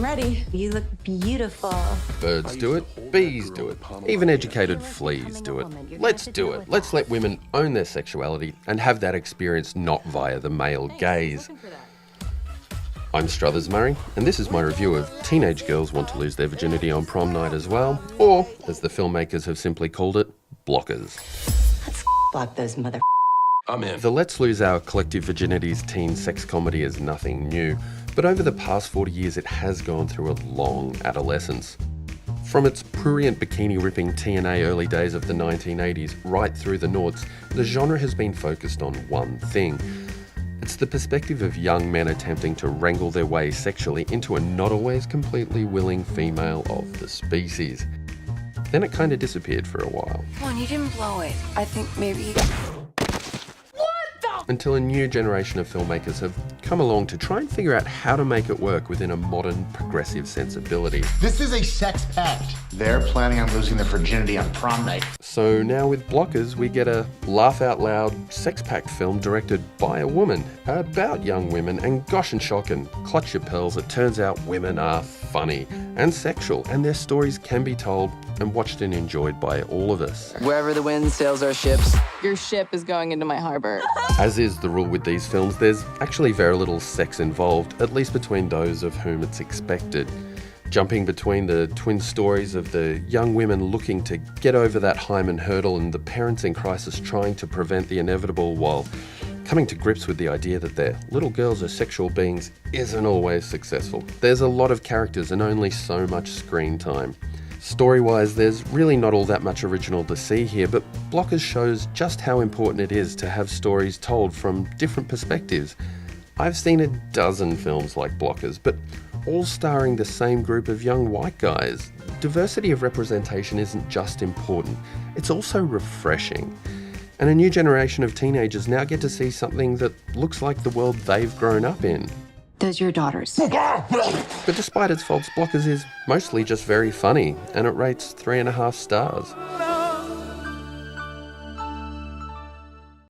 I'm ready. You look beautiful. Birds do it, bees do it, even educated fleas do it. Let's do it. Let's let women own their sexuality and have that experience not via the male gaze. I'm Struthers Murray, and this is my review of Teenage Girls Want to Lose Their Virginity on Prom Night as Well, or, as the filmmakers have simply called it, blockers. Let's block those mother. I'm in. The Let's Lose Our Collective Virginities teen sex comedy is nothing new, but over the past 40 years it has gone through a long adolescence. From its prurient bikini-ripping TNA early days of the 1980s right through the noughts, the genre has been focused on one thing. It's the perspective of young men attempting to wrangle their way sexually into a not always completely willing female of the species. Then it kind of disappeared for a while. Come on, you didn't blow it. I think maybe... Until a new generation of filmmakers have come along to try and figure out how to make it work within a modern, progressive sensibility. This is a sex-pact. They're planning on losing their virginity on prom night. So now with Blockers, we get a laugh-out-loud sex-pact film directed by a woman about young women, and gosh and shock and clutch your pearls, it turns out women are funny and sexual, and their stories can be told and watched and enjoyed by all of us. Wherever the wind sails our ships. Your ship is going into my harbor. As is the rule with these films, there's actually very little sex involved, at least between those of whom it's expected. Jumping between the twin stories of the young women looking to get over that hymen hurdle and the parents in crisis trying to prevent the inevitable while coming to grips with the idea that their little girls are sexual beings isn't always successful. There's a lot of characters and only so much screen time. Story-wise, there's really not all that much original to see here, but Blockers shows just how important it is to have stories told from different perspectives. I've seen a dozen films like Blockers, but all starring the same group of young white guys. Diversity of representation isn't just important, it's also refreshing. And a new generation of teenagers now get to see something that looks like the world they've grown up in. Those are your daughters. But despite its faults, Blockers is mostly just very funny, and it rates 3.5 stars.